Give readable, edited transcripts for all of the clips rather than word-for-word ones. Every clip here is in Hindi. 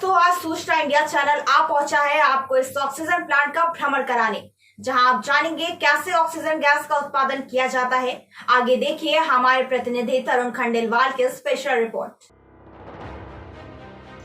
दोस्तों, आज सूचना इंडिया चैनल आ पहुंचा है आपको इस ऑक्सीजन प्लांट का भ्रमण कराने, जहां आप जानेंगे कैसे ऑक्सीजन गैस का उत्पादन किया जाता है। आगे देखिए हमारे प्रतिनिधि तरुण खंडेलवाल की स्पेशल रिपोर्ट।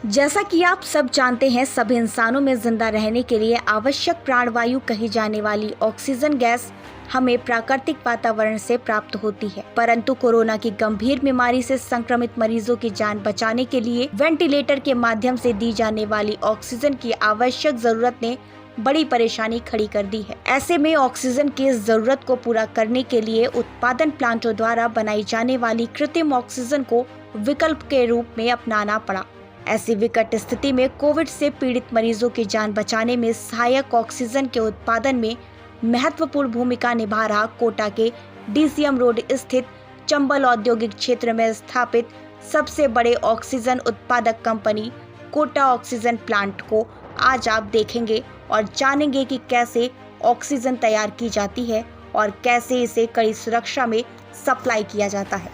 जैसा कि आप सब जानते हैं, सभी इंसानों में जिंदा रहने के लिए आवश्यक प्राणवायु कही जाने वाली ऑक्सीजन गैस हमें प्राकृतिक वातावरण से प्राप्त होती है, परंतु कोरोना की गंभीर बीमारी से संक्रमित मरीजों की जान बचाने के लिए वेंटिलेटर के माध्यम से दी जाने वाली ऑक्सीजन की आवश्यक जरूरत ने बड़ी परेशानी खड़ी कर दी है। ऐसे में ऑक्सीजन की इस जरूरत को पूरा करने के लिए उत्पादन प्लांटों द्वारा बनाई जाने वाली कृत्रिम ऑक्सीजन को विकल्प के रूप में अपनाना पड़ा। ऐसी विकट स्थिति में कोविड से पीड़ित मरीजों की जान बचाने में सहायक ऑक्सीजन के उत्पादन में महत्वपूर्ण भूमिका निभा रहा कोटा के डीसीएम रोड स्थित चंबल औद्योगिक क्षेत्र में स्थापित सबसे बड़े ऑक्सीजन उत्पादक कंपनी कोटा ऑक्सीजन प्लांट को आज आप देखेंगे और जानेंगे कि कैसे ऑक्सीजन तैयार की जाती है और कैसे इसे कड़ी सुरक्षा में सप्लाई किया जाता है।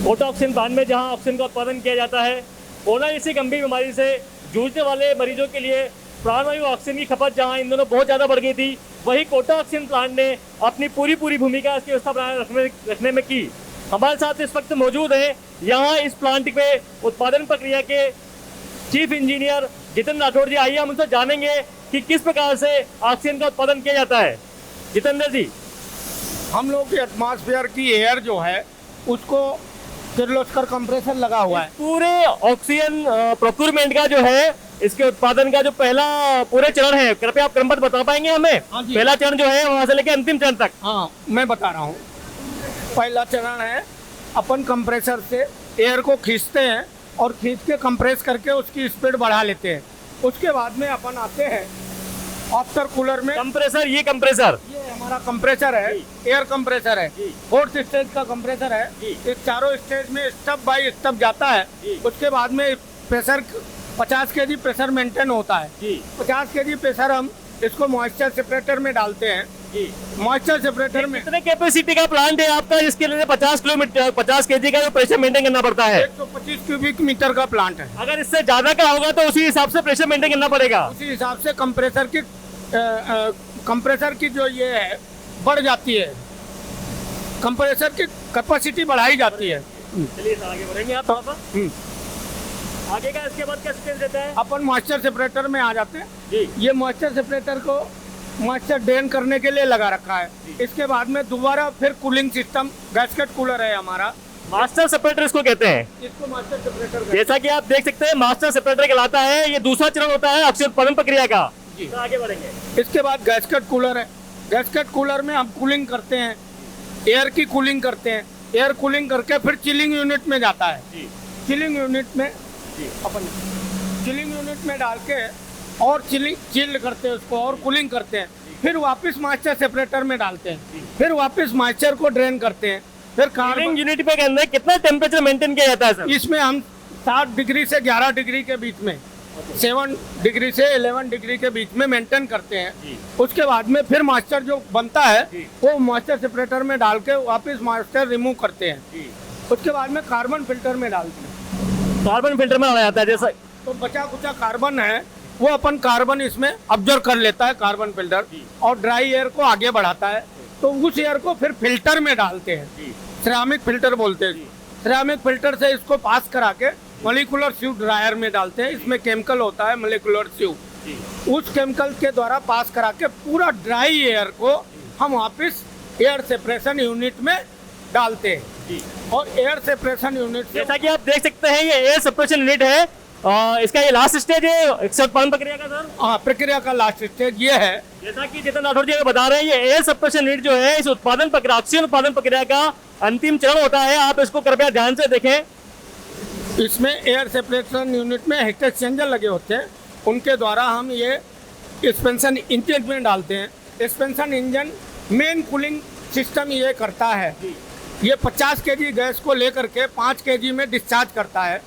कोटा ऑक्सीजन प्लांट में जहां ऑक्सीजन का उत्पादन किया जाता है, कोरोना जैसी गंभीर बीमारी से जूझने वाले मरीजों के लिए प्राणवायु ऑक्सीजन की खपत जहां इन दोनों बहुत ज़्यादा बढ़ गई थी, वही कोटा ऑक्सीजन प्लांट ने अपनी पूरी भूमिका इसकी व्यवस्था बनाए रखने में की। हमारे साथ इस वक्त मौजूद है यहाँ इस प्लांट पे उत्पादन प्रक्रिया के चीफ इंजीनियर जितेंद्र राठौड़ जी। आइए हम उनसे जानेंगे कि किस प्रकार से ऑक्सीजन का उत्पादन किया जाता है। जितेंद्र जी, हम लोग के एटमॉस्फेयर की एयर जो है उसको किर्लोस्कर कंप्रेसर लगा हुआ है। पूरे ऑक्सीजन प्रोक्योरमेंट का जो है, इसके उत्पादन का जो पहला पूरे चरण है, कृपया आप क्रमबद्ध बता पाएंगे हमें? हाँ जी। पहला चरण जो है वहां से लेकर अंतिम चरण तक। हाँ, मैं बता रहा हूँ। पहला चरण है अपन कंप्रेसर से एयर को खींचते हैं और खींच के कंप्रेस करके उसकी स्पीड बढ़ा लेते हैं। उसके बाद में अपन आते हैं आफ्टर कूलर में। कंप्रेसर, ये हमारा कंप्रेसर है, एयर कंप्रेसर है, 4th स्टेज का कंप्रेसर है। ये चारों स्टेज में स्टेप बाय स्टेप जाता है। उसके बाद में प्रेशर 50 kg प्रेशर मेंटेन होता है। 50 kg प्रेशर हम इसको मॉइस्चर सेपरेटर में डालते हैं। मॉइस्चर सेपरेटर में कितने कैपेसिटी का प्लांट है आपका, जिसके लिए 50 kg का जो प्रेशर मेंटेन करना पड़ता है? 125 क्यूबिक मीटर का प्लांट है। अगर इससे ज्यादा का होगा तो उसी हिसाब से प्रेशर मेंटेन करना पड़ेगा। उसी हिसाब से कंप्रेसर की जो ये है बढ़ जाती है, कंप्रेसर की कैपेसिटी बढ़ाई जाती है। चलिए आगे बढ़ेंगे आप थोड़ा सा। आगे का इसके बाद क्या स्टेज देता है? अपन मॉइस्चर सेपरेटर में आ जाते हैं जी। ये मॉइस्चर सेपरेटर को मॉइस्चर ड्रेन करने के लिए लगा रखा है। इसके बाद में दोबारा फिर कूलिंग सिस्टम, गैसकेट कूलर है हमारा। मास्टर सेपरेटर इसको कहते हैं। इसको मास्टर सेपरेटर जैसा कि आप देख सकते हैं, मास्टर सेपरेटर कहलाता है। ये दूसरा चरण होता है ऑक्सीजन उत्पादन प्रक्रिया का। तो आगे बढ़ेंगे। इसके बाद गैसकेट कूलर है। गैसकेट कूलर में हम कूलिंग करते हैं, एयर की कूलिंग करते हैं। एयर कूलिंग करके फिर चिलिंग यूनिट में जाता है। चिलिंग यूनिट में अपन चिलिंग यूनिट में डाल के और चिल करते हैं उसको और कूलिंग करते हैं। फिर वापस मॉइस्चर सेपरेटर में डालते हैं। फिर वापस मॉइस्चर को ड्रेन करते हैं। फिर कूलिंग यूनिट पे अंदर कितना टेम्परेचर मेंटेन किया जाता है सर? इसमें हम 7 डिग्री से 11 डिग्री के बीच में, 7 डिग्री से 11 डिग्री के बीच में मेंटेन करते हैं। उसके बाद में फिर मॉइस्चर जो बनता है वो मॉइस्चर सेपरेटर में डाल के वापस मॉइस्चर रिमूव करते हैं। उसके बाद में कार्बन फिल्टर में डालते हैं। कार्बन फिल्टर में आ जाता है जैसा, तो बचा कुचा कार्बन है वो अपन कार्बन इसमें ऑब्जर्व कर लेता है, कार्बन फिल्टर, और ड्राई एयर को आगे बढ़ाता है। तो उस एयर को फिर फिल्टर में डालते हैं, सिरेमिक फिल्टर बोलते हैं। सिरेमिक फिल्टर से इसको पास करा के मॉलिक्यूलर स्यू ड्रायर में डालते हैं। इसमें केमिकल होता है मॉलिक्यूलर स्यू। उस केमिकल के द्वारा पास करा के पूरा ड्राई एयर को हम वापस एयर सेपरेशन यूनिट में डालते हैं। और एयर सेपरेशन यूनिट जैसा कि आप देख सकते हैं, ये एयर सेपरेशन यूनिट है। इसका ये लास्ट स्टेज है उत्पादन प्रक्रिया का सर? हाँ, प्रक्रिया का लास्ट स्टेज ये है। जैसा कि जितेंद्र राठौड़ जी बता रहे हैं, ये एयर सेपरेशन यूनिट जो है इस उत्पादन प्रक्रिया, ऑक्सीजन उत्पादन प्रक्रिया का अंतिम चरण होता है। आप इसको कृपया ध्यान से देखें। इसमें एयर सेपरेशन यूनिट में हीट एक्सचेंजर लगे होते हैं। उनके द्वारा हम ये एक्सपेंशन इंजन में डालते हैं। Expansion engine main cooling system ये करता है। ये 50 kg गैस को लेकर के 5 kg में डिस्चार्ज करता है।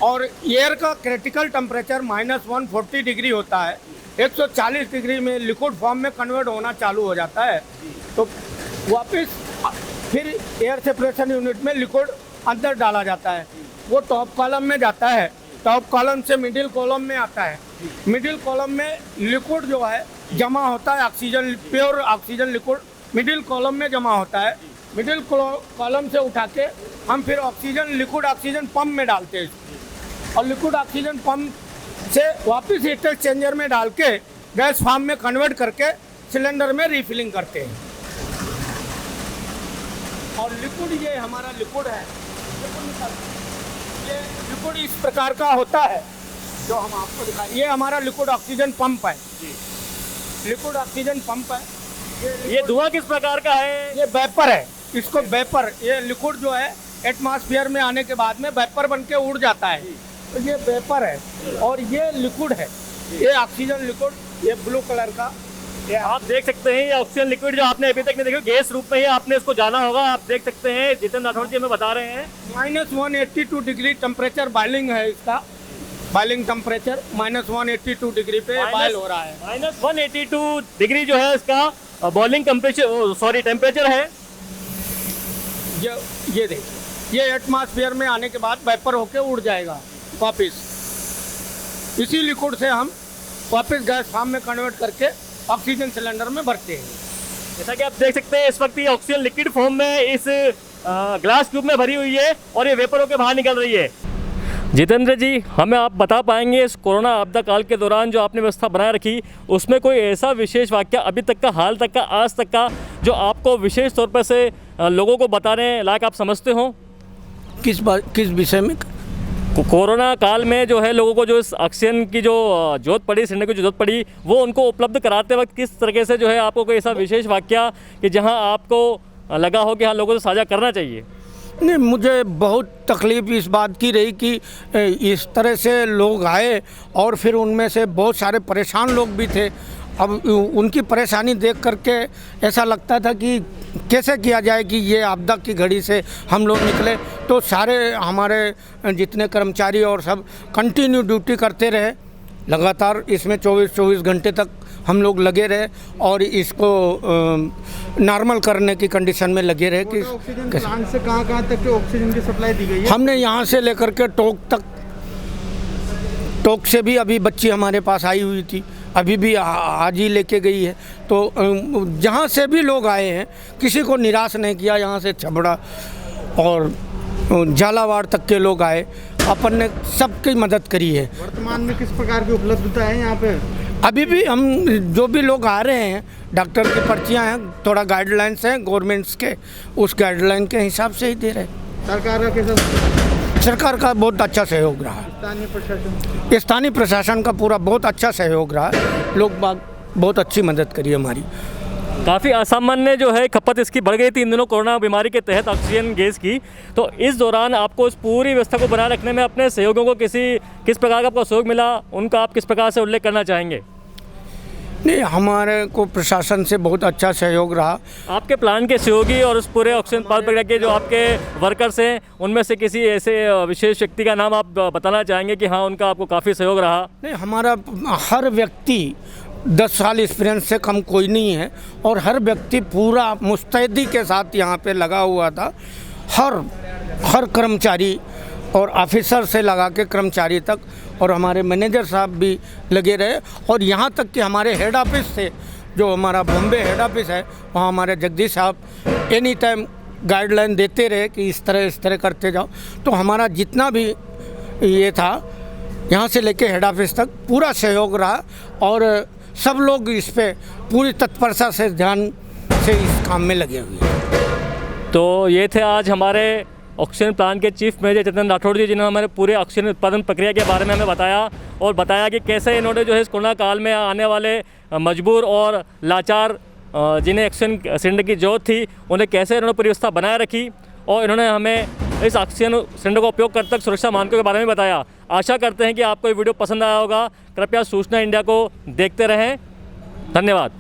और एयर का क्रिटिकल टेम्परेचर -140 डिग्री होता है। 140 डिग्री में लिक्विड फॉर्म में कन्वर्ट होना चालू हो जाता है। तो वापस फिर एयर सेपरेशन यूनिट में लिक्विड अंदर डाला जाता है। वो टॉप कॉलम में जाता है। टॉप कॉलम से मिडिल कॉलम में आता है। मिडिल कॉलम में लिक्विड जो है जमा होता है, oxygen, pure oxygen liquid middle column में जमा होता है। मिडिल कॉलम से उठा के हम फिर ऑक्सीजन, लिक्विड ऑक्सीजन पंप में डालते हैं और लिक्विड ऑक्सीजन पंप से वापस हीट एक्सचेंजर में डाल के गैस फार्म में कन्वर्ट करके सिलेंडर में रिफिलिंग करते हैं। और लिक्विड, ये हमारा लिक्विड है, ये लिक्विड इस प्रकार का होता है जो हम आपको दिखाएं। ये हमारा लिक्विड ऑक्सीजन पंप है, लिक्विड ऑक्सीजन पंप है। ये धुआं किस प्रकार का है? ये वेपर है, इसको वेपर, ये लिक्विड जो है एटमॉस्फेयर में आने के बाद में वेपर बन के उड़ जाता है, तो ये वेपर है। और ये लिक्विड है, ये ऑक्सीजन लिक्विड, ये ब्लू कलर का। ये आप देख सकते हैं, ये ऑक्सीजन लिक्विड जो आपने अभी तक नहीं देखा, गैस रूप में ही आपने इसको जाना होगा। आप देख सकते हैं जितेंद्र राठौड़ जी हमें बता रहे हैं -182 डिग्री टेम्परेचर बॉइलिंग है इसका। बॉइलिंग टेम्परेचर -182 डिग्री पे बॉयल हो रहा है। -182 डिग्री जो है इसका बॉइलिंग टेम्परेचर है। ये देखिए, ये एटमॉस्फेयर में आने के बाद वेपर होके उड़ जाएगा वापस। इसी लिक्विड से हम वापस गैस फार्म में कन्वर्ट करके ऑक्सीजन सिलेंडर में भरते हैं। जैसा कि आप देख सकते हैं इस वक्त ये ऑक्सीजन लिक्विड फॉर्म में इस ग्लास ट्यूब में भरी हुई है और ये वेपर होकर बाहर निकल रही है। जितेंद्र जी, हमें आप बता पाएंगे इस कोरोना आपदा काल के दौरान जो आपने व्यवस्था बनाए रखी, उसमें कोई ऐसा विशेष वाक्य अभी तक का, हाल तक का, आज तक का, जो आपको विशेष तौर पर से लोगों को बताने लायक आप समझते हो? किस विषय में? कोरोना काल में जो है लोगों को जो इस ऑक्सीजन की जो जरूरत पड़ी, सिलेंडर की जरूरत पड़ी, वो उनको उपलब्ध कराते वक्त किस तरीके से जो है आपको कोई ऐसा विशेष वाक्य कि जहां आपको लगा हो कि हाँ लोगों से साझा करना चाहिए? नहीं, मुझे बहुत तकलीफ़ इस बात की रही कि इस तरह से लोग आए और फिर उनमें से बहुत सारे परेशान लोग भी थे। अब उनकी परेशानी देख करके ऐसा लगता था कि कैसे किया जाए कि ये आपदा की घड़ी से हम लोग निकले। तो सारे हमारे जितने कर्मचारी और सब कंटिन्यू ड्यूटी करते रहे लगातार, इसमें 24 घंटे तक हम लोग लगे रहे और इसको नॉर्मल करने की कंडीशन में लगे रहे। कि ऑक्सीजन प्लांट से कहाँ तक के ऑक्सीजन की सप्लाई दी गई है? हमने यहाँ से लेकर के टोक तक, टोक से भी अभी बच्ची हमारे पास आई हुई थी, अभी भी आज ही लेके गई है। तो जहाँ से भी लोग आए हैं किसी को निराश नहीं किया। यहाँ से छबड़ा और झालावाड़ तक के लोग आए, अपन ने सबकी मदद करी है। वर्तमान में किस प्रकार की उपलब्धता है यहाँ पे? अभी भी हम जो भी लोग आ रहे हैं, डॉक्टर की पर्चियाँ हैं, थोड़ा गाइडलाइंस हैं गवर्नमेंट्स के, उस गाइडलाइन के हिसाब से ही दे रहे हैं। सरकार का कैसा? सरकार का बहुत अच्छा सहयोग रहा। स्थानीय प्रशासन का पूरा बहुत अच्छा सहयोग रहा। लोग बाग बहुत अच्छी मदद करी हमारी। काफ़ी असामान्य जो है खपत इसकी बढ़ गई थी इन दिनों कोरोना बीमारी के तहत ऑक्सीजन गैस की। तो इस दौरान आपको इस पूरी व्यवस्था को बनाए रखने में अपने सहयोगियों को किस प्रकार का आपको सहयोग मिला, उनका आप किस प्रकार से उल्लेख करना चाहेंगे? नहीं, हमारे को प्रशासन से बहुत अच्छा सहयोग रहा। आपके प्लान के सहयोगी और उस पूरे ऑक्सीजन पार्क प्रक्रिया के जो आपके वर्कर्स हैं, उनमें से किसी ऐसे विशेष व्यक्ति का नाम आप बताना चाहेंगे कि हाँ उनका आपको काफ़ी सहयोग रहा? नहीं, हमारा हर व्यक्ति 10 साल एक्सपीरियंस से कम कोई नहीं है और हर व्यक्ति पूरा मुस्तैदी के साथ यहाँ पे लगा हुआ था। हर कर्मचारी और ऑफिसर से लगा के कर्मचारी तक, और हमारे मैनेजर साहब भी लगे रहे। और यहाँ तक कि हमारे हेड ऑफिस से, जो हमारा बॉम्बे हेड ऑफिस है, वहाँ हमारे जगदीश साहब एनी टाइम गाइडलाइन देते रहे कि इस तरह करते जाओ। तो हमारा जितना भी ये था यहाँ से लेके हेड ऑफिस तक पूरा सहयोग रहा और सब लोग इस पे पूरी तत्परता से ध्यान से इस काम में लगे हुए हैं। तो ये थे आज हमारे ऑक्सीजन प्लांट के चीफ मैनेजर जितेंद्र राठौड़ जी, जिन्होंने हमारे पूरे ऑक्सीजन उत्पादन प्रक्रिया के बारे में हमें बताया कि कैसे इन्होंने जो है इस कोरोना काल में आने वाले मजबूर और लाचार जिन्हें ऑक्सीजन सिलेंडर की जरूरत थी, उन्हें कैसे इन्होंने पूरी व्यवस्था बनाए रखी और इन्होंने हमें इस ऑक्सीजन सिलेंडर का उपयोग करते वक्त सुरक्षा मानकों के बारे में बताया। आशा करते हैं कि आपको ये वीडियो पसंद आया होगा। कृपया सूचना इंडिया को देखते रहें। धन्यवाद।